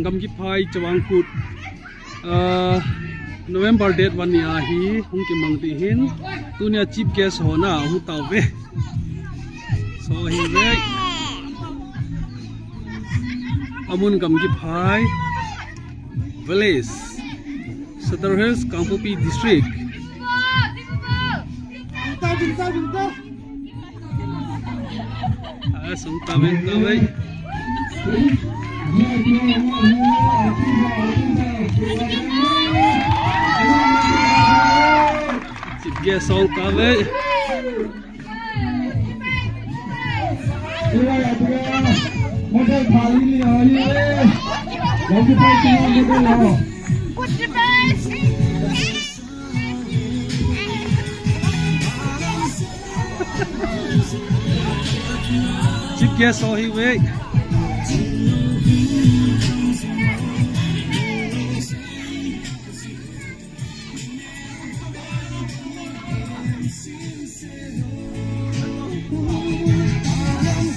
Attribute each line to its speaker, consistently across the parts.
Speaker 1: gam ki phai chawang kut November date 1 ya hi hung ki mang ti hin tunia chief guest hona hu taw ve so hi ve amun gam ki phai village Sutter Hills Kangpopi district sung ta ve chief guest sol ka ve
Speaker 2: model khali li hoye jodi pai chuma model ho
Speaker 1: chief guest so hi ve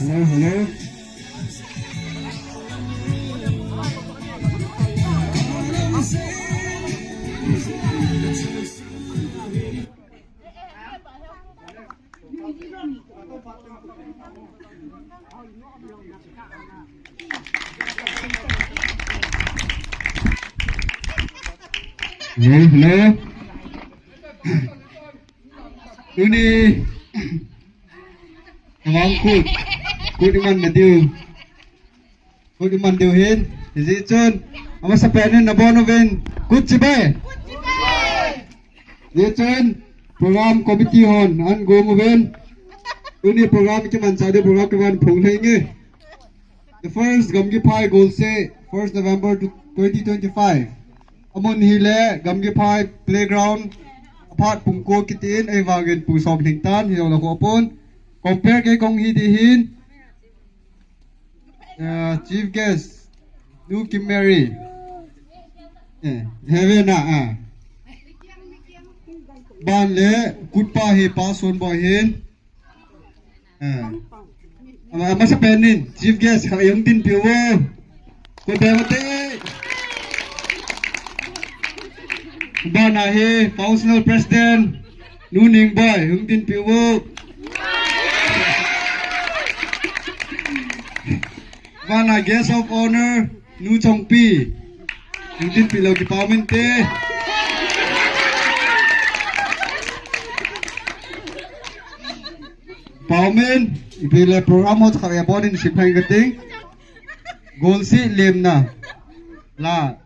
Speaker 2: hello hello ini awang kut iman madiu hin izi chun ama sapenin nabono ven kut chibai izi chun program committee hon an go mo ven ini program ki man sade program ke ban phung lenge the first gamgi phai goal se 1st November 2025 amon hile gamgi phai playground apart pungko kitin ai wagen pu som thingtan hi lo ko pon compare ke kong hi di hin chief guest nu Kim Mary heaven na ban le kutpa hi pa son boy hin ama sa penin chief guest ha yung tin piwo ko demate ban hi council president nu ning boy yung tin piwo Vana guest of honor Nu Chong Pi yung tin pilaw ki pamente Paumen ipile program mo sa kaya din sipay gating Golsi lem na la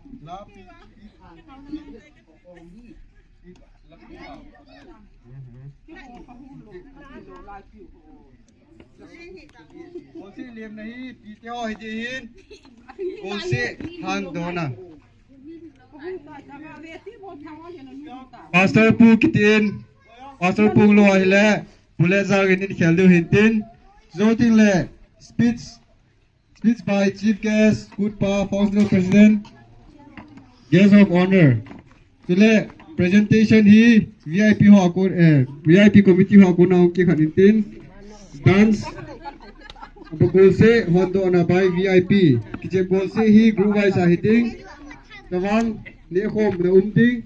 Speaker 2: Golsi lem nahi piteo hidihin Golsi hang dona Pastor Pu kitin Pastor Pu lo hile Pule zagin in kheldu hintin Zoting le speech by chief guest Kutpa functional president guest of honor Tile presentation hi VIP ho akon VIP committee ho akon naung ki khanintin dance Apo golse hondo na by VIP kiche golse hi group wise ahiting tawang ni khom na umting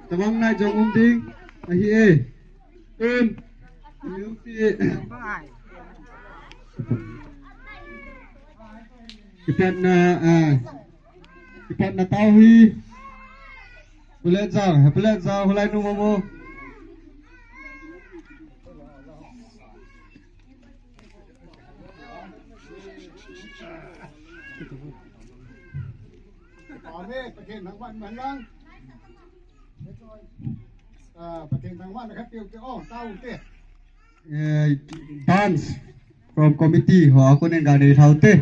Speaker 2: tawang na jong umting ahi Ipat na tawi Bulet za hulai nu momo
Speaker 3: Pakai nangwan mandang pakai nangwan dekat tiup oh tahu teh
Speaker 2: dance from committee ho ako nen gani thaute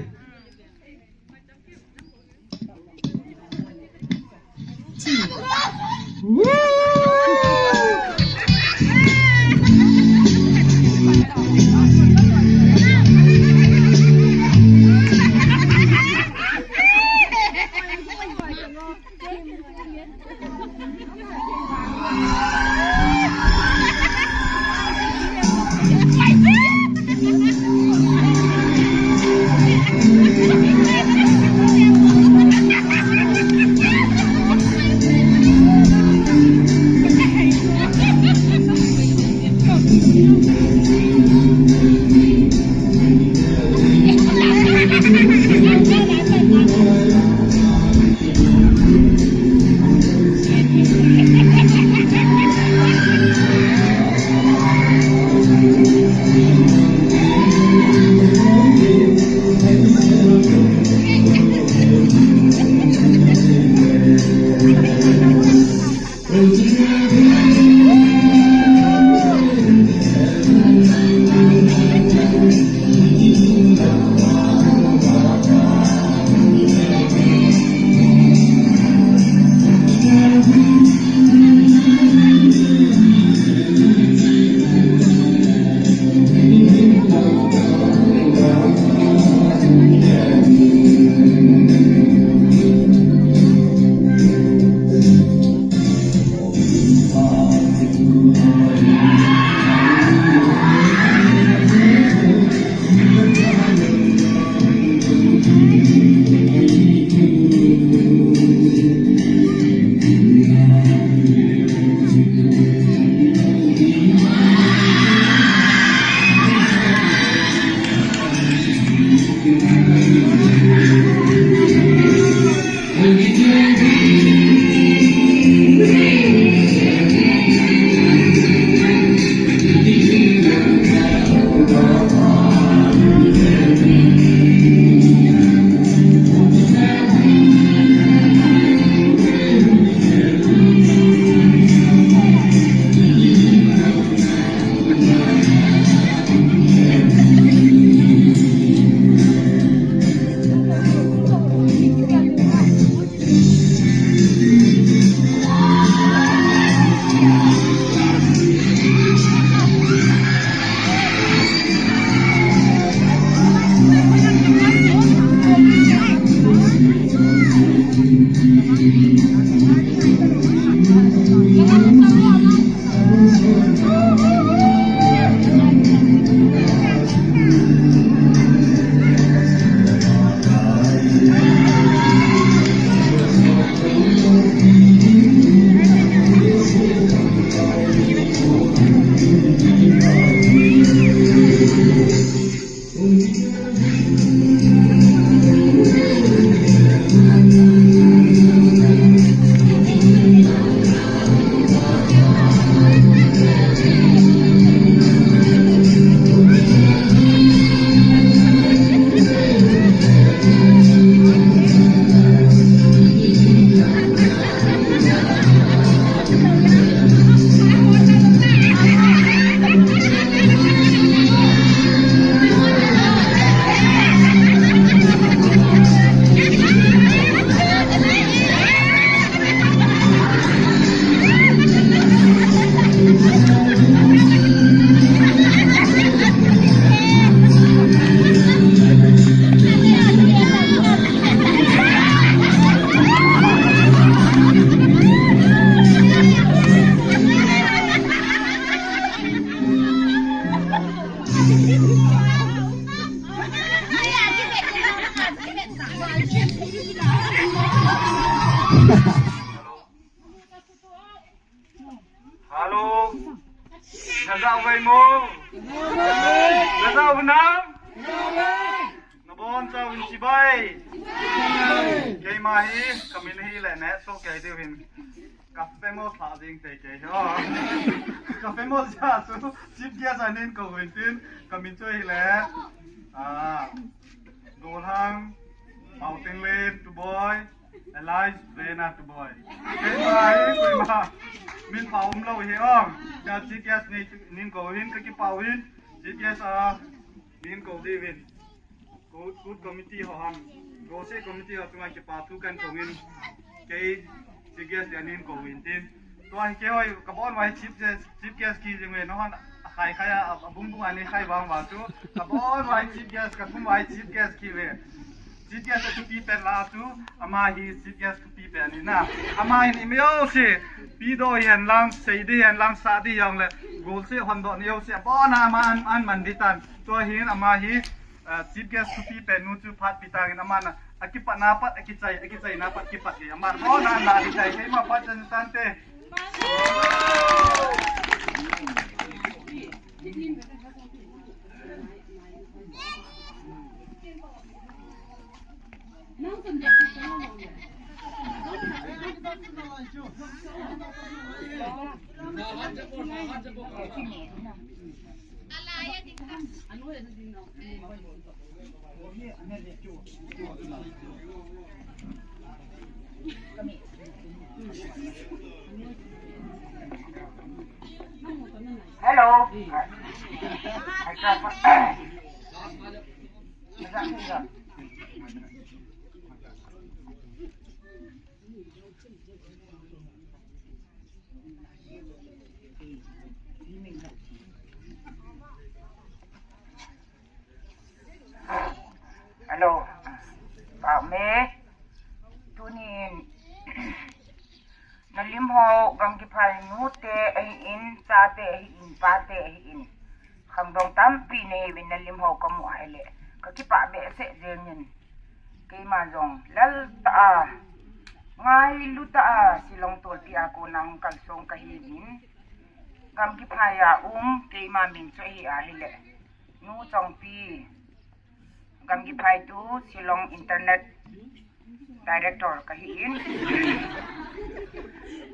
Speaker 4: Halo. Nazar Vaimo. Nazar Venam. Nabon sa Winsibay. Kay Mahi, kami ni le net so kay Devin. Kafe mo sa ding te kay. Kafe mo sa so sip dia sa nin ko wintin kami chơi le. Golhang Mountain Lane to boy. Alive Vena to boy. Kay Mahi kuy ma. Min paum lo hi ong. Ja GPS ni nin ko hin ka ki pawin. GPS min ko Devin. Good committee ho han. Go se committee ho tunga ki pa thu kan ko min. Kay GPS yanin ko wintin. To ai ke hoi ka bon wai GPS ki jengwe no han khai khai abung bung ani khai bang wa chu. Ka bon wai GPS ka thum wai GPS ki we. GPS tu pi pen la tu ama hi GPS tu pi pen ni na. Ama hi mi yo se pi do hian lang sei di hian lang sa di yong le. Gol se hon do ni yo se bon ama an man di tan. To hin ama hi GPS tu pi pen nu chu phat pi tang na man akipat napat akicai napat kipat ya mar oh na la di cai ma pat jan tante
Speaker 5: Hello. Hello. Bảo mẹ. Tu nhìn. Nalim ho gam ki phai nu te in sa te in pa te in. Kham dong tam pi ne win nalim ho kam wa hele. Ka ki pa be se jen ke ma jong lal ta ngai lu ta silong tol ti a ko nang kal song ka hi bin. Gam ki phai ya ke ma min cho hi a hele. Nu chong pi gam ki phai tu silong internet director ka hi in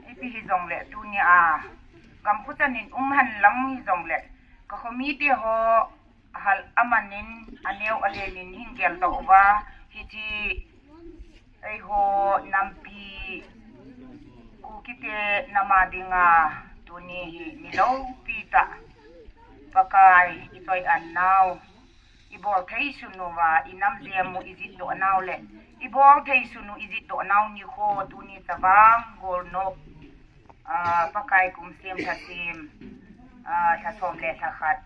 Speaker 5: ipi hi zong le tu ni a gam putan in han lam hi zong le ka khomi te ho hal amanin aneu alenin hingel to wa hi ji ai ho nampi ku kite namadinga tu ni hi milau pita pakai itoi annau ibol thei sunu wa inam jemu izit do anau le ibol thei sunu izit do anau ni kho tu ni tabang gol nok pakai kum sem thasim thasom le thakhat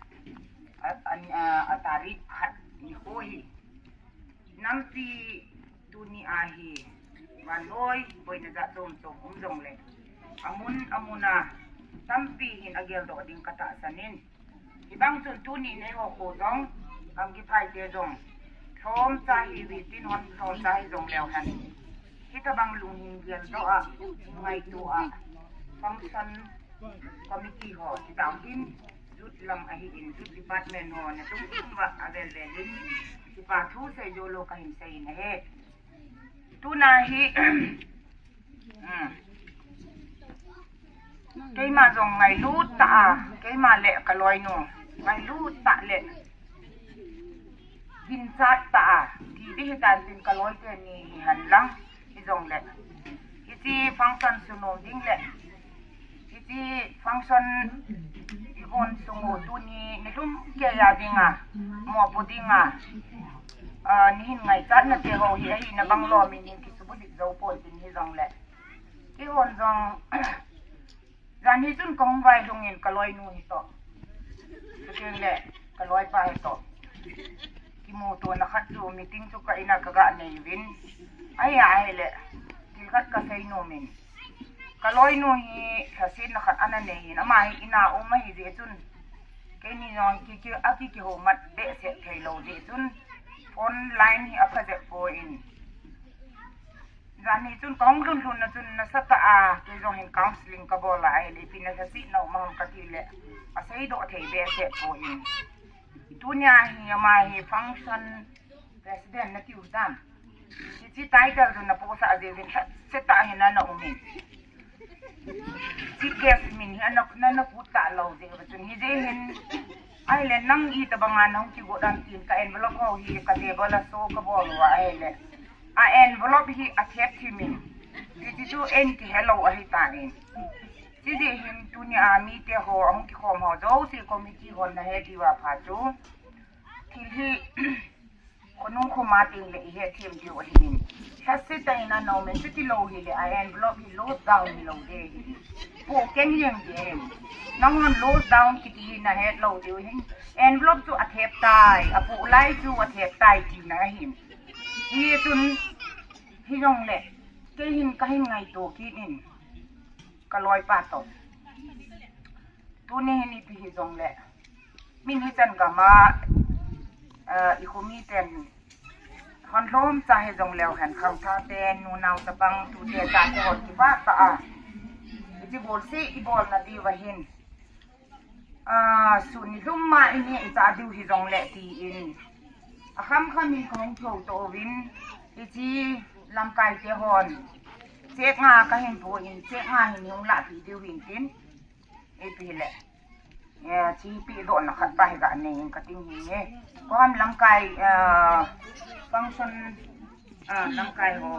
Speaker 5: atari khat ni kho hi nampi tu ni a hi waloi boina za tom tom jong le amuna tampi hin agel do ding kata sanin ibang sun tu ni ne ho ko dong gam ki phai te dong thom sa hi wi tin hon thom sa hi dong leo han hi ta bang lung hin gel do a ngai tu a function committee ho ti dang tin rut lam a hi in rut department ho na tung tin wa avel velin ti pa thu se jo lo ka hin sei na he tu na hi cái mà dòng ngày lút tạ cái mà lệ cả loài nổ ngày lút tạ lệ vin sát tạ thì đi tàn tin cả loài cái này hẳn lắm cái dòng lệ cái gì function sunu ding lệ cái gì function ikon sungu tu ni netum kia ya dinga mo pudinga ni hin ngày sát na te ho hi na bang lo min ni kisubu dik zo po tin hi dòng lệ cái hồn dòng gan hi chun kong vai hongin kaloi nu hi to keng le kaloi pa hi to ki mo to na khat chu meeting chu ka ina ka ga nei win ai ya hele til khat ka sei no min kaloi nu hi thasin na khat ana nei na mai ina o ma hi je chun ke ni no ki aki ki ho mat be se thei lo je chun online hi akha je po in gan hi chun kong lun na chun na sata a ke jong hin counseling ka bola ai le pin na si no ma ka ti le a sei do thei be se po in tunya hi ma hi function president na ti udam si title na po sa de se ta hi na na umin si guest min hi na puta lo de chun hi de hin ai le nang i ta banga nang ki go dan tin ka envelope ho hi ka de bola so ka bol wa ai le a envelope hi attach to me ti tu en ki hello a hi ta in ti de hin tunya mi te ho am ki khom ho do si committee ho na he di wa pha chu til hi konung ko ma ting le he thim di wa hin sa se ta ina no men ti lo hi le a envelope hi load down hi lo de po ken yeng de nang on load down ki ti na he lo de hin envelope chu attach tai a pu lai chu attach tai ti na hin hi chun hi jong le ke hin ka hin ngai to ki in ka loi pa to tu ne ni pi hi jong le min hi chan ga ma i khomi ten hon lom cha he jong leo han khau tha te nu nau ta bang tu te ta te hon ki ba ta a ti bol se i bol na di wa hin su ni lum ma ini ta du hi jong le ti in a kham min khong thau to win ti lam kai te hon che nga ka hin po in che nga hin yong la pi diu hin tin e pi le chi pi do na khat pa ga ne ka ting hi ne ko am lam kai function lam kai ho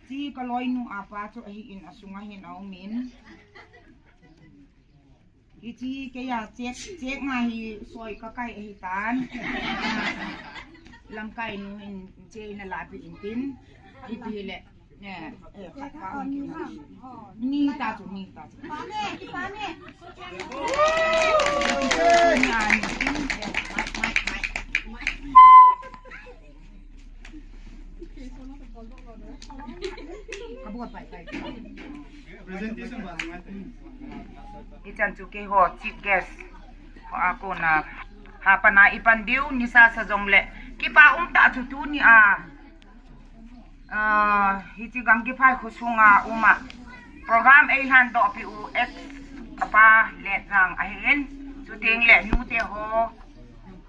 Speaker 5: Ti kaloi nu a pa cho hi in asunga hin au min. Iti kaya cek ngai soi ka kai hi tan. Lam kai nu in che na la pi in tin. Iti le. Nè, ni ta tu. Pane. Kabuat pai.
Speaker 4: Presentation ba
Speaker 5: Itan chuke ho chief guest ko ako na hapana ipandiu ni sa jongle kipa ta tu ni hiti gam ki phai khusunga uma program ai han do pi u x apa le rang a hen chu teng le nu te ho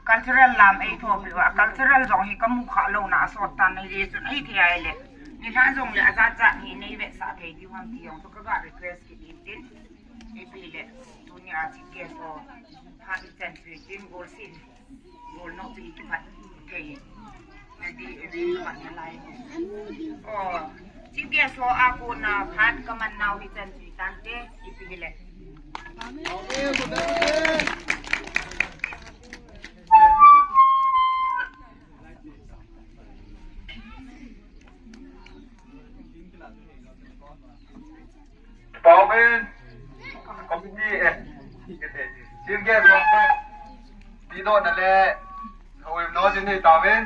Speaker 5: cultural lam ai tho pi wa cultural jong hi kamu kha lo na so tan ai je chun ai thi ai le ni han jong le aza cha ni nei ve sa thei di wan ti yong to ka ga request ki tin ipile dunia chief so ha itan tin gol no pi ki pat thei di man lai chief guest so ako na phat kaman now itan tante ipile
Speaker 4: Paumen committee chief guest pido na le we no din ni tawen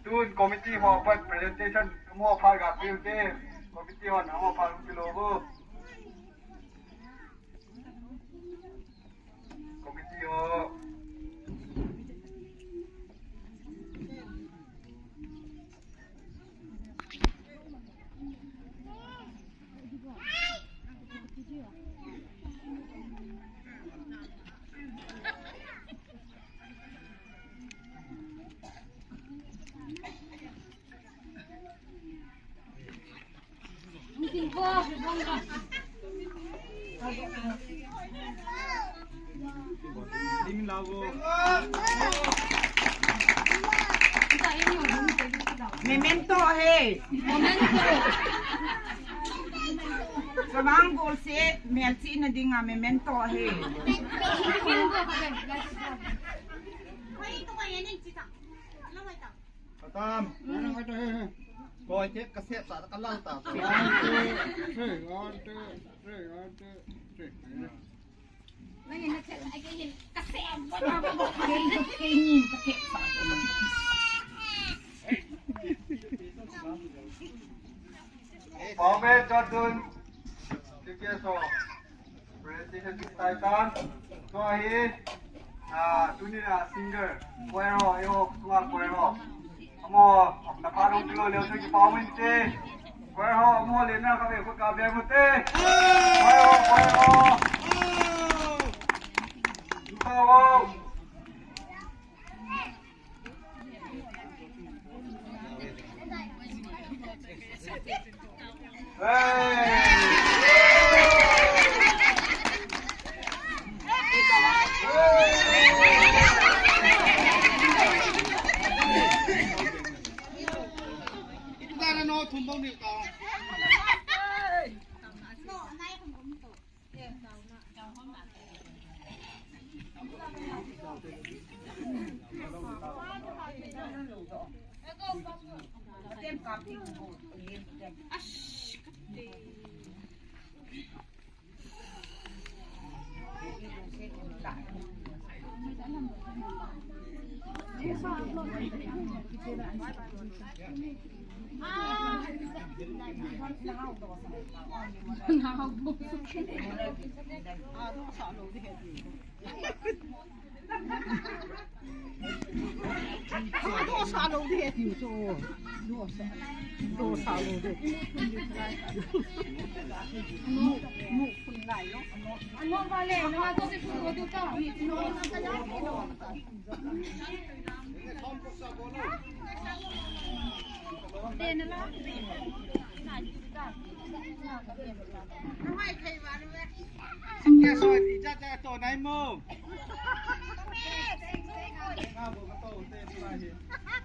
Speaker 4: Dun committee ho pat presentation mo phal ga pil te committee ho na mo phal kilo bo committee ho Memento hey. Sabang gol se melci na dinga memento hey.
Speaker 3: Tam, ano ka to? Coi chết cái xếp xả cái lăng tao.
Speaker 4: Bảo vệ cho đun cái kia so presentation Titan so hi tuni là singer Quero yo qua Quero mo na parang kilo leo sa pawin te Quero mo le na ka ko ka be mo te Quero Ikaw แกสวยดีจ้าจ้าตัวไหนโม่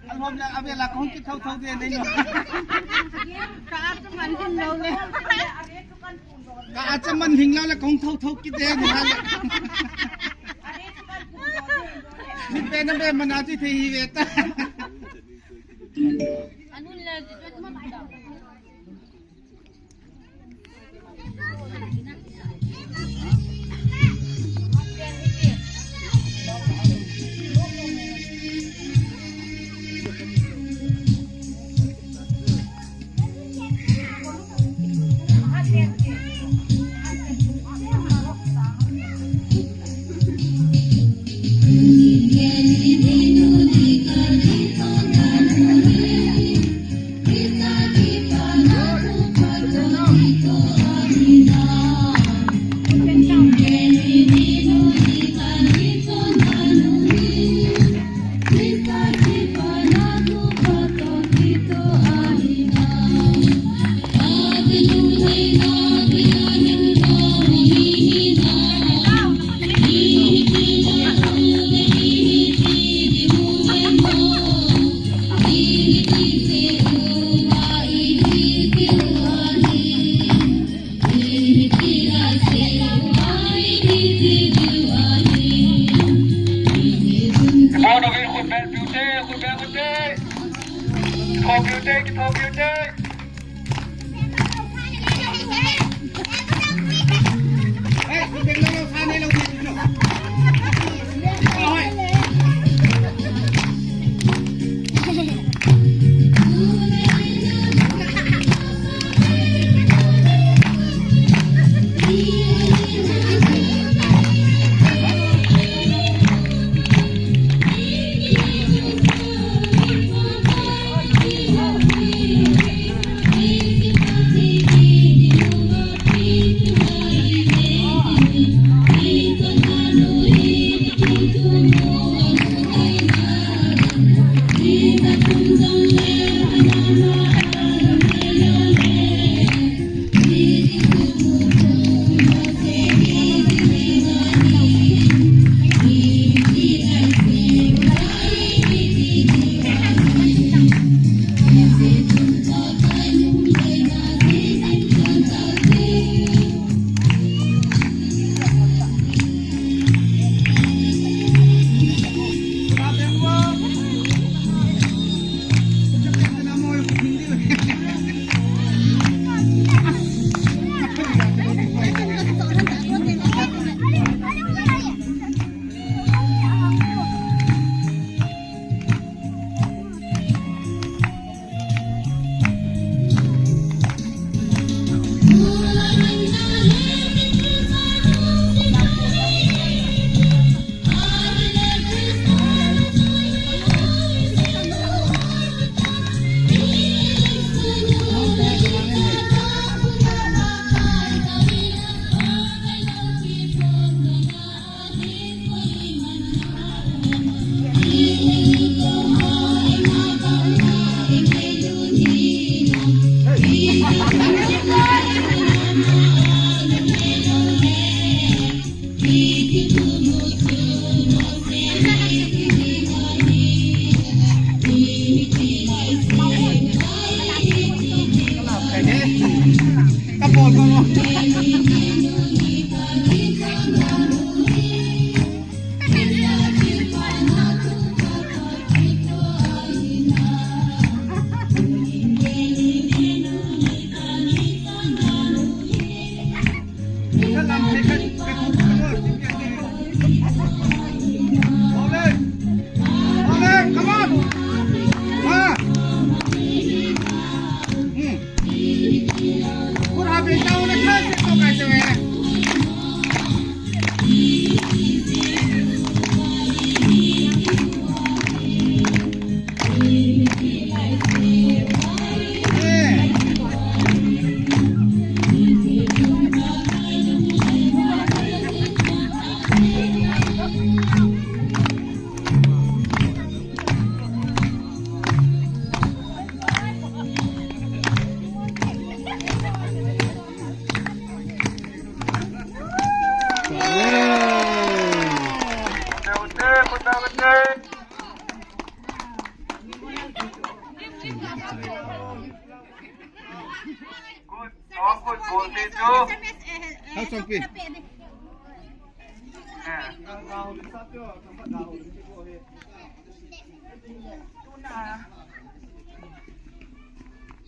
Speaker 4: อันผมอยากเอาเวลาของกินเท่าเดียวในนี้ก็อาจจะมันหิงแล้วแล้วของเท่ากินเองนะนี่เป็นน้ำเบมันเอาที่ทีเวต้า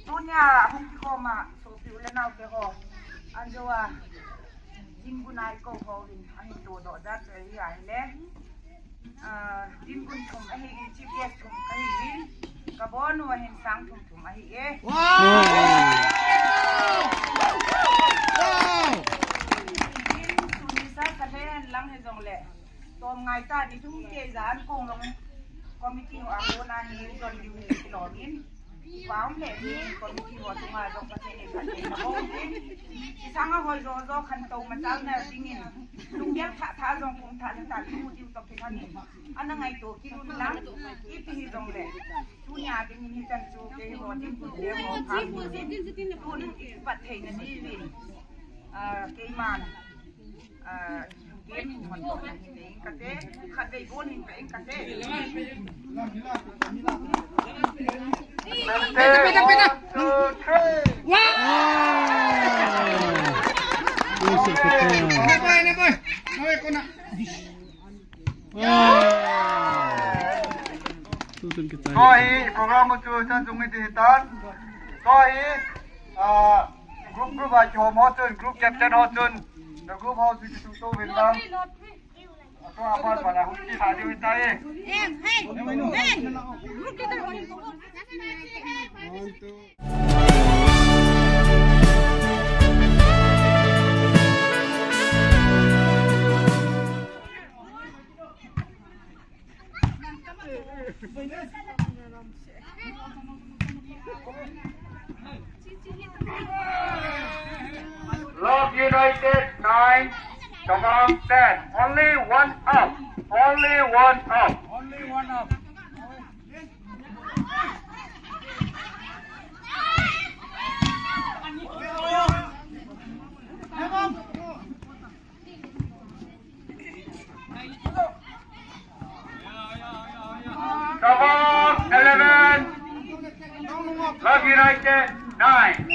Speaker 5: Tunya hong koma so piula na ke ho anjoa jingunai ko holin ani to do that ri ai le jingun thum ahi GPS thum kai rin ka bon wa hin sang thum ahi e sa ka hen lang he jong le tom ngai ta ni thum ke zan kong long committee wa ko na ni jon di ki lo min Wow, lady, committee was my doctor. Sanga hoi rozo kanto matal na tingin. Lumbiak ta zong kung ta lu diu to pinani. Ana ngai to kiru lang ipi hi zong le. Tunya dingin hi tan su ke ho din ku le mo pa. Kun pat thei na ni win. Ke man. Game mon to na ni ka te khat dei bon hin pe ka te.
Speaker 4: Program tu san sungai di hitan. Group aja hoton, group captain hoton, group house itu tu bilang. Aku apa pada huti tadi hitai. Love United 9, Tawang 10. Only one up. Only one up. Only one up. Tawang 11. Love United 9.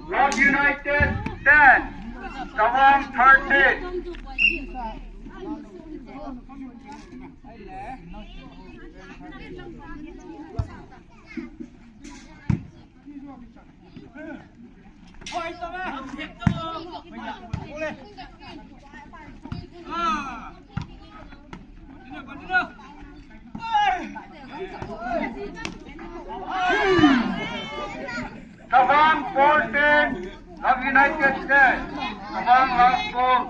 Speaker 4: Love United 10, Tawang 13. Tawang 14, Love United 10. Tawang last ball.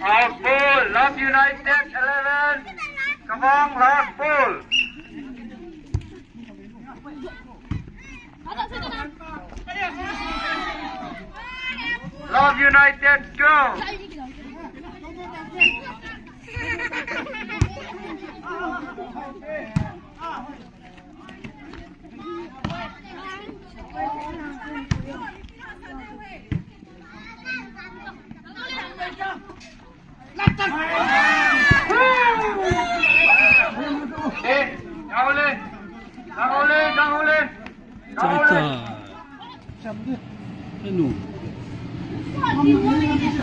Speaker 4: Last ball, Love United 11. Come on, last ball. Love United, go.
Speaker 1: Anu.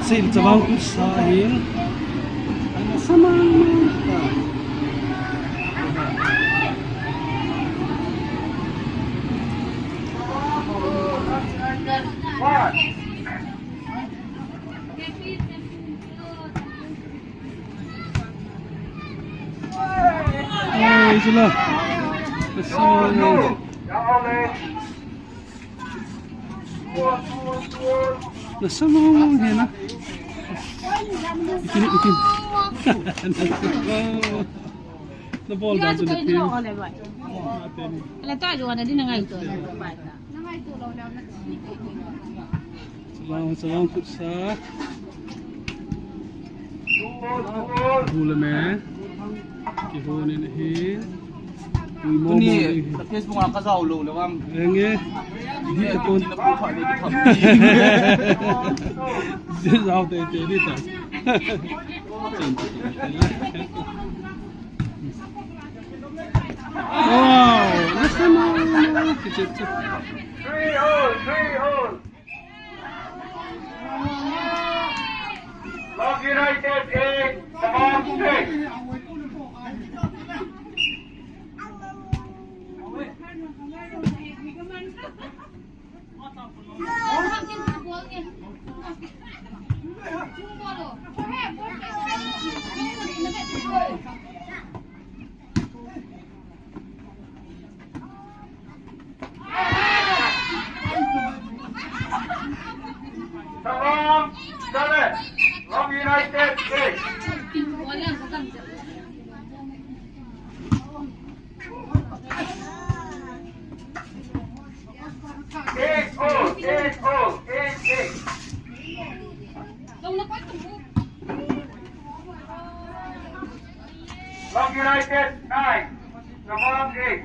Speaker 1: Sil cabang usahin. Ana sama. Oh, itulah. Kesimpulan. Nasa mo yan ah. Ikin. Na ball ba sa team?
Speaker 6: Ala tayo na din nga ito.
Speaker 1: Salam sa hula me. Kihunin hin.
Speaker 7: Ini kes bunga kasau lo lewang.
Speaker 1: Engi. Di pun
Speaker 7: Nak buka dia tu.
Speaker 1: dia zau te ni ta. Wow, nasa mo. Kicit.
Speaker 4: 3 hole. Love United 8, Sabang 6. Sabang 7, Love United 8. Love United 9, Sabang 8.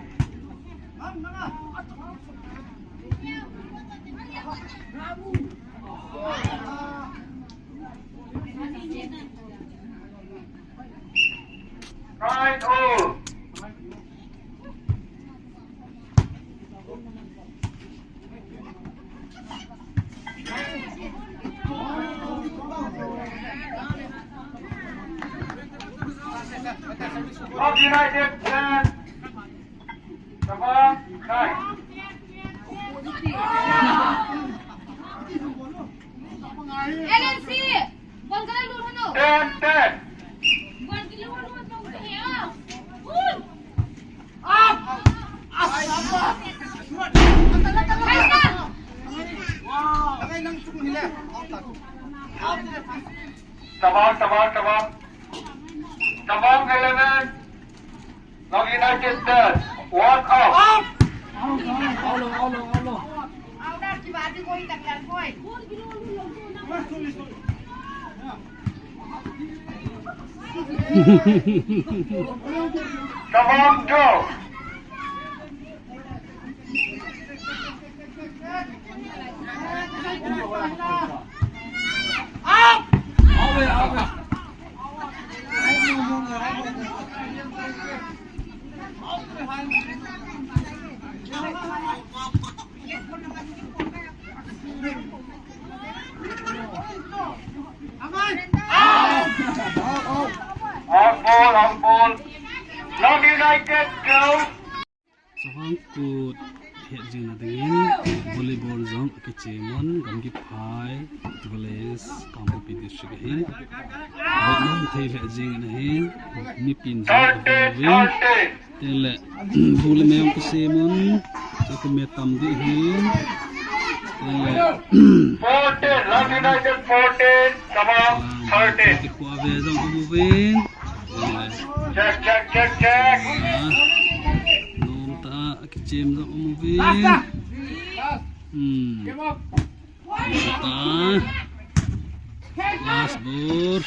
Speaker 4: Right all. Love United 10, Sabang 9.
Speaker 6: LNC! Buwan ka lang doon, ano?
Speaker 4: 10.
Speaker 6: Buwan kiluan mo itong kaya. Uy! Up!
Speaker 4: Sabang 11, Love United 10, 1 out. Sabang go. Off ball. Love United go.
Speaker 1: So hangkut hiện dừng là tiếng volleyball giống cái chế món gắn cái phai volley kampu pidi suka hin món thấy hiện dừng là hin mi pin giống cái win tên là volleyball cái chế món Satu metam di hin.
Speaker 4: 14, Love United 14, Sabang 13.
Speaker 1: Tikwa bezong kumubing.
Speaker 4: Check.
Speaker 1: Nom ta kicim zong kumubing. Ta. Last bor.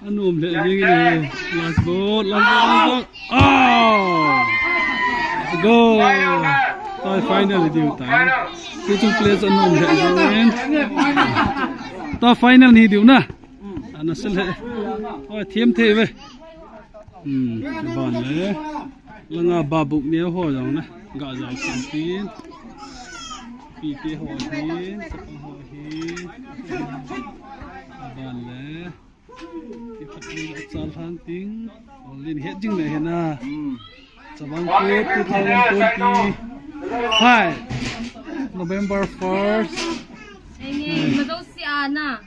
Speaker 1: Anum le ni last ball. Oh! Go! Toy final di ta. Itu place anum le ni. To final ni diu na. Ana sel he. Oi thiam the ve. Ban le. Langa babuk ne ho jong na. Ga jong sam tin. Pi ke ho hin, sapang ho hin. Ban le. Chal han ting lin het jing le hena Sabang ko 2025 November 1st
Speaker 6: Mazau si Ana.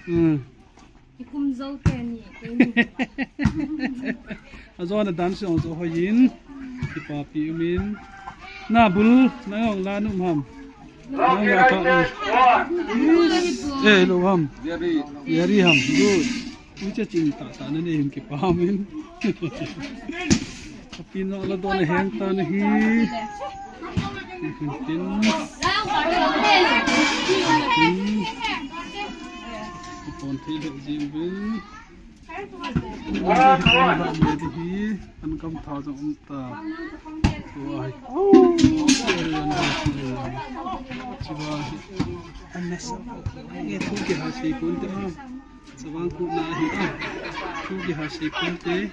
Speaker 6: Ikum zau teni.
Speaker 1: Azo na dance on zo hoyin ki papi min na bul na ngong la num ham na ya ka lo ham yari ham good Uca cinta tanah ni hingga pahamin. Tapi nak la doa hang tanah hi. Mungkin. Pon tidak jimbin. Hi, ankam thajam umta. Wah. Coba. Anas. Ini tu ke hasil pun tu. Sabang ku na hi tu ki hasi kunte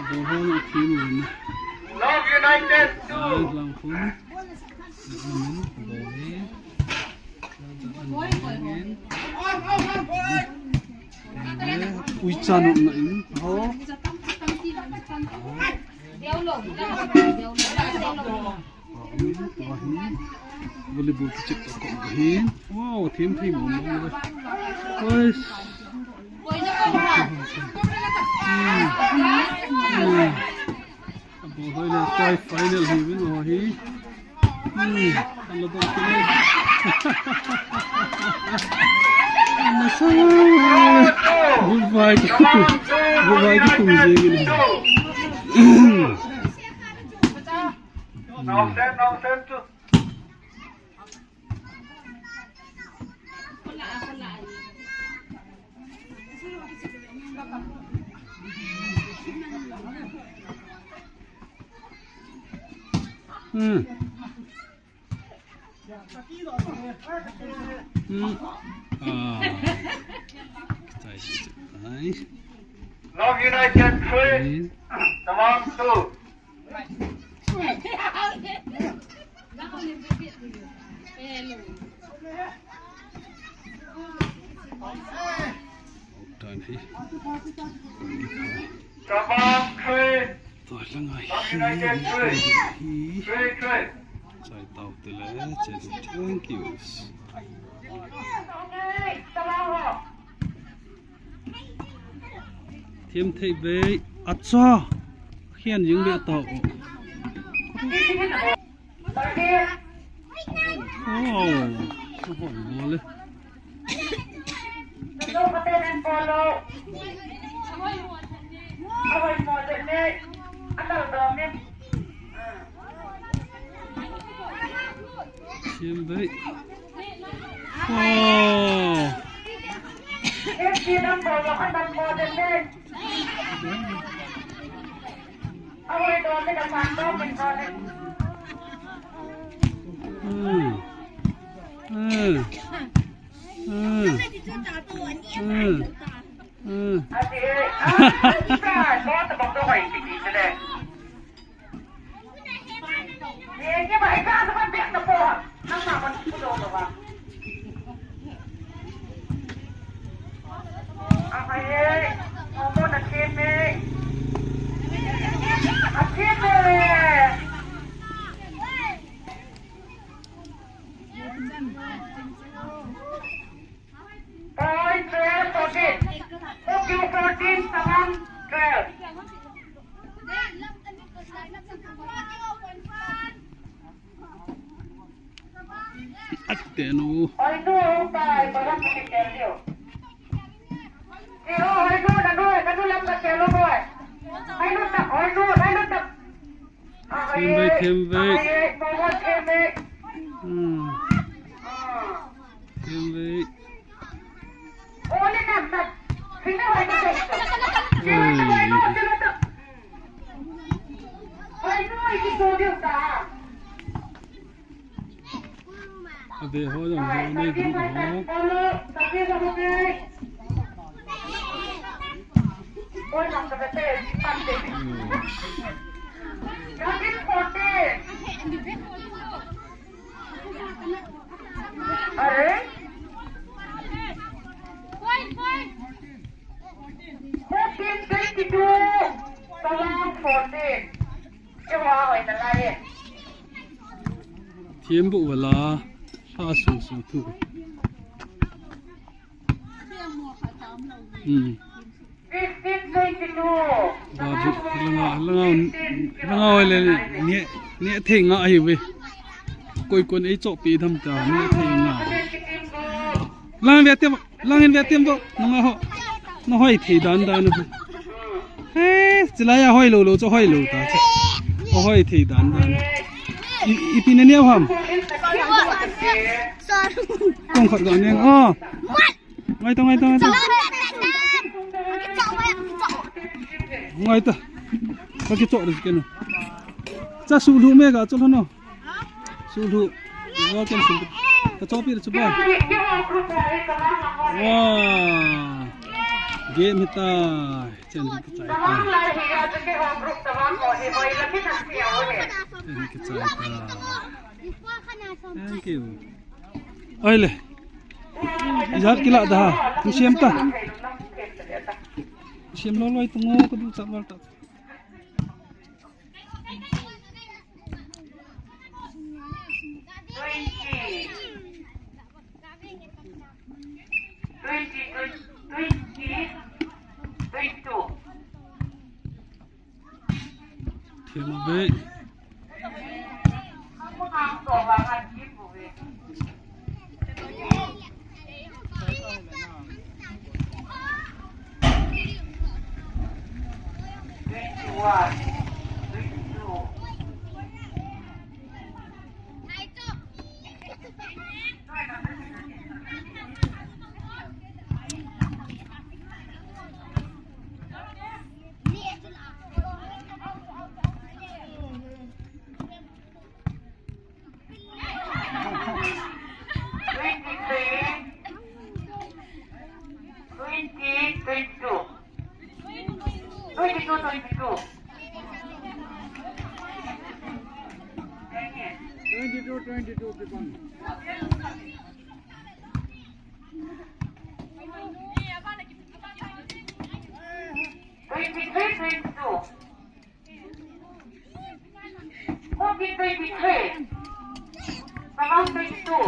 Speaker 1: boho na kimun
Speaker 4: Love United 2.
Speaker 1: lang pun ui chan na in ho volleyball cek ko hin wow team mo guys boy na try final hi win ho hi Allah to kine goodbye to tumze
Speaker 4: Now send to Love United 3, Sabang 2. Sabang 3, Love United 3. 3.
Speaker 1: Saya tahu telah jadi thank you. Thêm thị về ắt cho khiên những bệ tàu. Không hỏi bố lên. Thêm về.
Speaker 5: Aye, ngomong nak kene. Akhirnya. Point 12, 14. Okay, 14, tamam, 12.
Speaker 1: Ateno.
Speaker 5: Ay, no, tay, parang pinikero. Yo, ay, no, nano lang ka kelo mo eh. Ay, no, ta, ay, no, ta.
Speaker 1: Tembe.
Speaker 5: Ay, bawa tembe.
Speaker 1: Tembe.
Speaker 5: Oli na, ta. Sino ay ka dito? Ay, no, ikisudio ta.
Speaker 1: Ade ho jang ho nei group ho.
Speaker 5: Ôi nằm cái tê ăn tê. Nó biết một tê. अरे? 14, 22, tamam 14. Cái hoa hồi là lại.
Speaker 1: Thiêm bộ và lá pha sù thu.
Speaker 5: 15, 22.
Speaker 1: Babu langa le ne thing nga ai we. Koi kon ei chop pi tham ta ne thing nga. Lang ve tiam bo nga ho. Nó hoi thi dan dan. He, chila ya hoi lo cho hoi lo ta. Hoi thi dan dan. Ipin ne ham. Kong khat ga ne a. Ngai ta. Ngay ta, các cái chỗ được cái nào, cha sưu thu mẹ cả chỗ nó, sưu thu, vào cái sưu, cái chỗ biết chụp bao, wow, game hita, chân cái trái ta, cái trái ta, thank you, ơi lệ, giờ cái lạ đó, không xem ta. Siam lo loi tungo ko du sabal ta. Thiam be.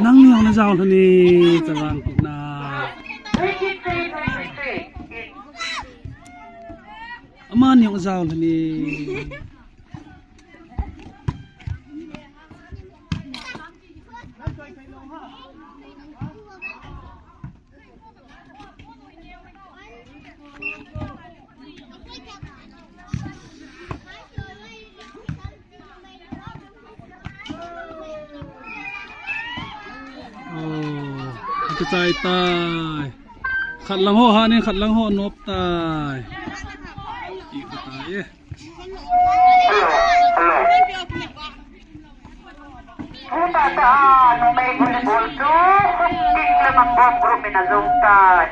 Speaker 1: Nang niang na jaw thani chawang na ama niang jaw thani cái trái tai khát lăng ho ha nên khát lăng ho nộp tai ý cái tai ấy
Speaker 5: Puta, no may volleyball tu, kung king lamang bomb group na zong tai.